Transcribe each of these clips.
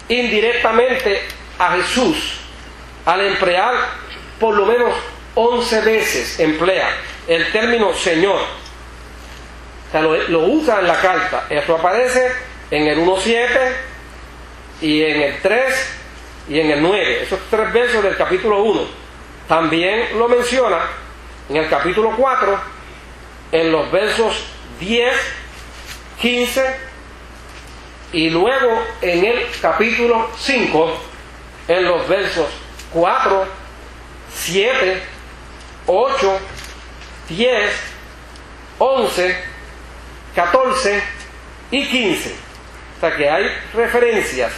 indirectamente a Jesús al emplear por lo menos 11 veces emplea el término Señor. O sea, lo usa en la carta. Esto aparece en el 1:7 y en el 3 y en el 9. Esos 3 versos del capítulo 1. También lo menciona en el capítulo 4, en los versos 10, 15 y luego en el capítulo 5, en los versos 4, 7, 8, 10, 11, 14 y 15. O sea que hay referencias,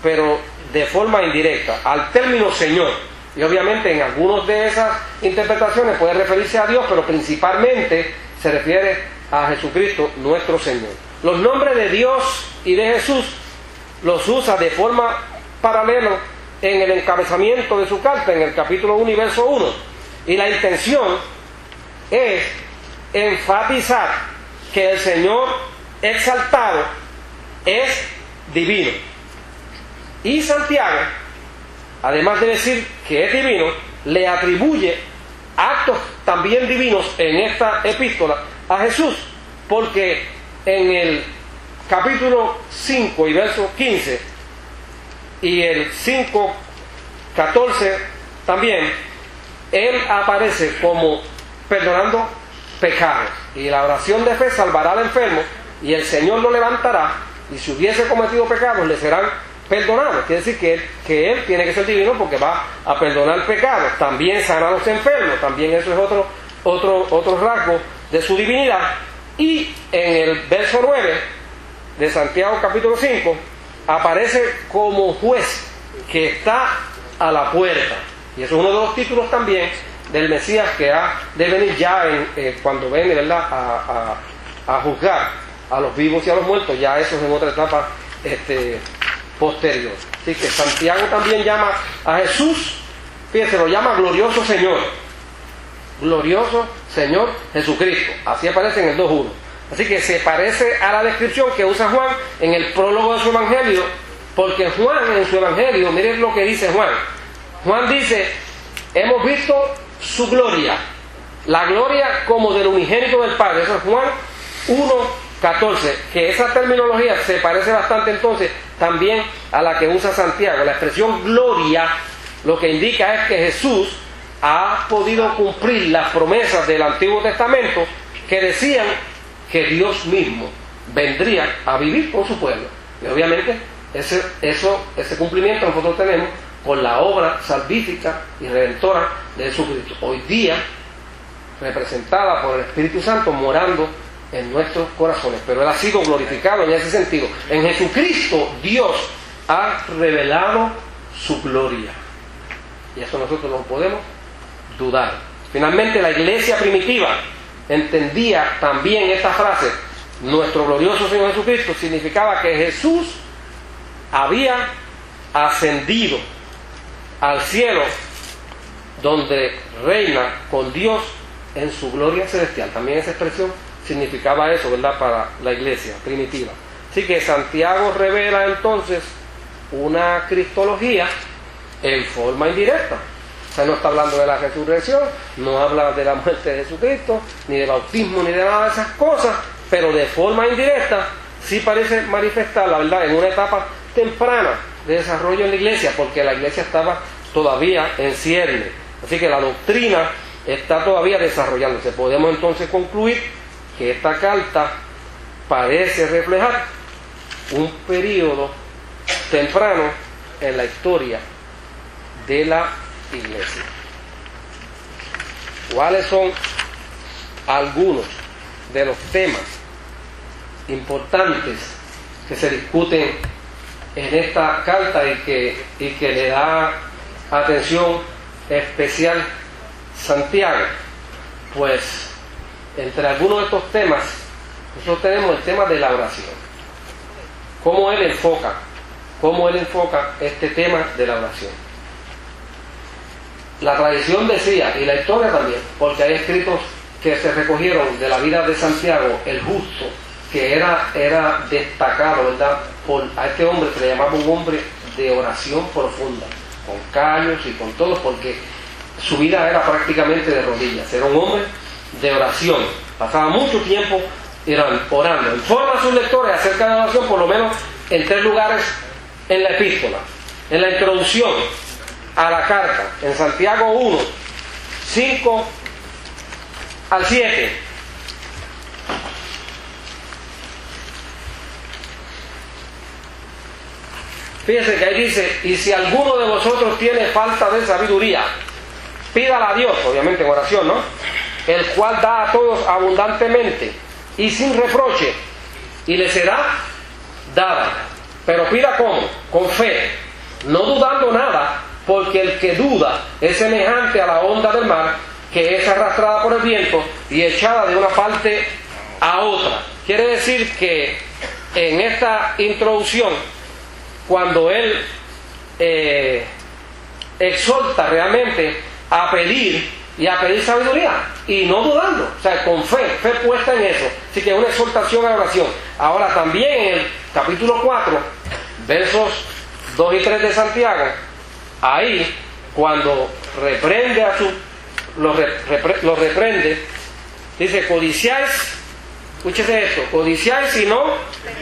pero de forma indirecta, al término Señor. Y obviamente en algunas de esas interpretaciones puede referirse a Dios, pero principalmente se refiere a Jesucristo, nuestro Señor. Los nombres de Dios y de Jesús los usa de forma paralela en el encabezamiento de su carta, en el capítulo 1 y verso 1. Y la intención es enfatizar que el Señor exaltado es divino. Y Santiago, además de decir que es divino, le atribuye actos también divinos en esta epístola a Jesús, porque en el capítulo 5 y verso 15 y el 5, 14 también, Él aparece como perdonando pecados, y la oración de fe salvará al enfermo y el Señor lo levantará, y si hubiese cometido pecados le serán perdonados. Quiere decir que Él tiene que ser divino porque va a perdonar pecados, también sana a los enfermos, también eso es otro rasgo de su divinidad. Y en el verso 9 de Santiago capítulo 5 aparece como juez que está a la puerta, y eso es uno de los títulos también del Mesías que ha de venir ya cuando viene, ¿verdad?, a juzgar a los vivos y a los muertos. Ya eso es en otra etapa posterior. Así que Santiago también llama a Jesús, fíjense, lo llama glorioso Señor, glorioso Señor Jesucristo. Así aparece en el 2:1. Así que se parece a la descripción que usa Juan en el prólogo de su evangelio, porque Juan en su evangelio, miren lo que dice Juan. Juan dice: hemos visto su gloria, la gloria como del unigénito del Padre. Eso es Juan 1:14, que esa terminología se parece bastante entonces también a la que usa Santiago. La expresión gloria lo que indica es que Jesús ha podido cumplir las promesas del Antiguo Testamento que decían que Dios mismo vendría a vivir con su pueblo. Y obviamente ese cumplimiento nosotros tenemos por la obra salvífica y redentora de Jesucristo, hoy día representada por el Espíritu Santo morando en nuestros corazones. Pero Él ha sido glorificado en ese sentido. En Jesucristo Dios ha revelado su gloria, y eso nosotros no podemos dudar. Finalmente, la iglesia primitiva entendía también esta frase: nuestro glorioso Señor Jesucristo, significaba que Jesús había ascendido al cielo, donde reina con Dios en su gloria celestial. También esa expresión significaba eso, ¿verdad?, para la iglesia primitiva. Así que Santiago revela entonces una cristología en forma indirecta. O sea, no está hablando de la resurrección, no habla de la muerte de Jesucristo, ni de bautismo, ni de nada de esas cosas, pero de forma indirecta sí parece manifestar la verdad en una etapa temprana de desarrollo en la iglesia, porque la iglesia estaba todavía en cierne. Así que la doctrina está todavía desarrollándose. Podemos entonces concluir que esta carta parece reflejar un periodo temprano en la historia de la iglesia. ¿Cuáles son algunos de los temas importantes que se discuten en esta carta y que le da atención especial Santiago? Pues entre algunos de estos temas nosotros tenemos el tema de la oración. ¿Cómo él enfoca este tema de la oración? La tradición decía, y la historia también, porque hay escritos que se recogieron de la vida de Santiago el justo, que era destacado, ¿verdad?, a este hombre se le llamaba un hombre de oración profunda, con callos y con todo, porque su vida era prácticamente de rodillas. Era un hombre de oración, pasaba mucho tiempo orando. Informa a sus lectores acerca de la oración, por lo menos en 3 lugares en la epístola. En la introducción a la carta, en Santiago 1, 5 al 7. Fíjense que ahí dice: y si alguno de vosotros tiene falta de sabiduría, pídala a Dios, obviamente en oración, ¿no? El cual da a todos abundantemente y sin reproche, y le será dada. Pero pida ¿cómo? Con fe, no dudando nada, porque el que duda es semejante a la onda del mar, que es arrastrada por el viento y echada de una parte a otra. Quiere decir que en esta introducción, cuando él exhorta realmente a pedir sabiduría, y no dudando, o sea, con fe puesta en eso. Así que es una exhortación a la oración. Ahora también en el capítulo 4, versos 2 y 3 de Santiago, ahí cuando reprende los reprende, dice: codiciáis, escúchese esto, codiciáis y no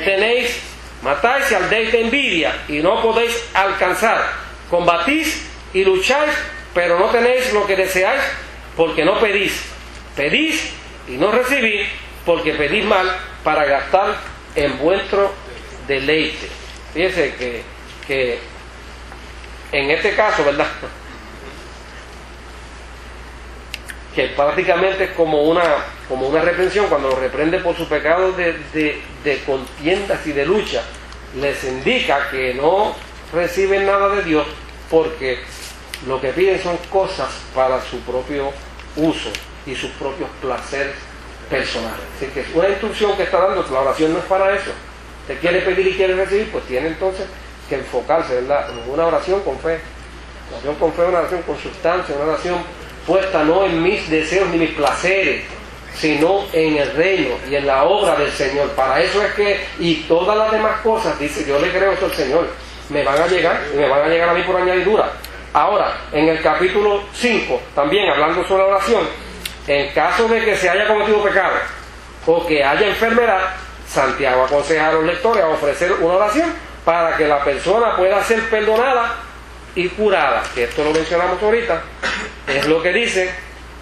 tenéis, matáis y ardéis de envidia y no podéis alcanzar, combatís y lucháis, pero no tenéis lo que deseáis, porque no pedís. Pedís y no recibís, porque pedís mal, para gastar en vuestro deleite. Fíjense que en este caso, ¿verdad?, que prácticamente es como una reprensión. Cuando los reprende por su pecado de contiendas y de lucha, les indica que no reciben nada de Dios, porque lo que piden son cosas para su propio uso y sus propios placeres personales. Así que es una instrucción que está dando. La oración no es para eso. Usted quiere pedir y quiere recibir, pues tiene entonces que enfocarse, ¿verdad?, en una oración con fe. La oración con fe es una oración con sustancia, una oración puesta no en mis deseos ni mis placeres, sino en el reino y en la obra del Señor. Para eso es que, y todas las demás cosas, dice, yo le creo esto al Señor, me van a llegar, y me van a llegar a mí por añadidura. Ahora, en el capítulo 5, también hablando sobre la oración, en caso de que se haya cometido pecado o que haya enfermedad, Santiago aconseja a los lectores a ofrecer una oración para que la persona pueda ser perdonada y curada, que esto lo mencionamos ahorita. Es lo que dice: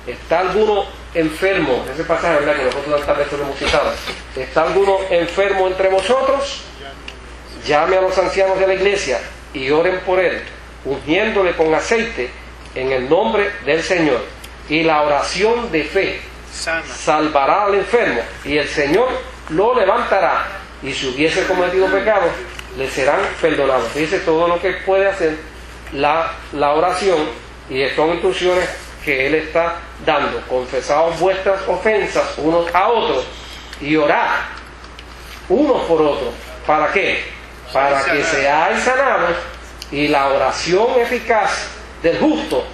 ¿está alguno enfermo? Ese pasaje, ¿verdad?, que nosotros tantas veces lo hemos citado. ¿Está alguno enfermo entre vosotros? Llame a los ancianos de la iglesia y oren por él, ungiéndole con aceite en el nombre del Señor. Y la oración de fe salvará al enfermo, y el Señor lo levantará, y si hubiese cometido pecado, le serán perdonados. Dice todo lo que puede hacer la oración, y son instrucciones que Él está dando: confesaos vuestras ofensas unos a otros y orad unos por otros. ¿Para qué? Para que seáis sanados, y la oración eficaz del justo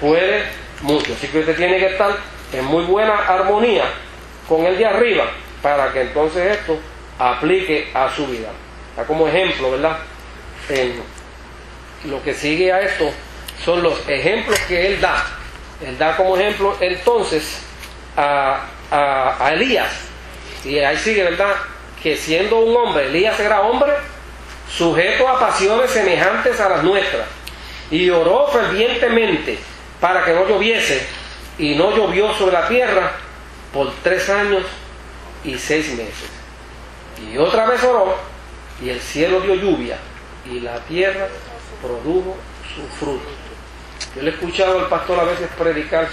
puede mucho. Así que usted tiene que estar en muy buena armonía con el de arriba, para que entonces esto aplique a su vida. Está como ejemplo, ¿verdad? Lo que sigue a esto son los ejemplos que Él da. Él da como ejemplo entonces a Elías. Y ahí sigue, ¿verdad?, que siendo un hombre, Elías era hombre sujeto a pasiones semejantes a las nuestras, y oró fervientemente para que no lloviese, y no llovió sobre la tierra por 3 años y 6 meses. Y otra vez oró, y el cielo dio lluvia, y la tierra produjo su fruto. Yo le he escuchado al pastor a veces predicar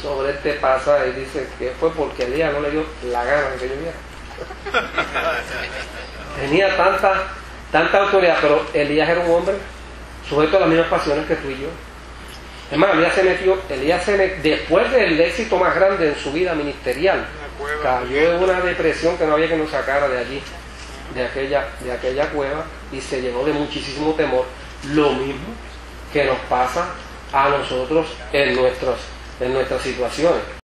sobre este pasaje, y dice que fue porque Elías no le dio la gana de que lloviera. Tenía tanta autoridad, pero Elías era un hombre sujeto a las mismas pasiones que tú y yo. Es más, Elías después del éxito más grande en su vida ministerial, cayó en una depresión que no había que nos sacara de allí, de aquella cueva, y se llenó de muchísimo temor. Lo mismo que nos pasa a nosotros en nuestras situaciones.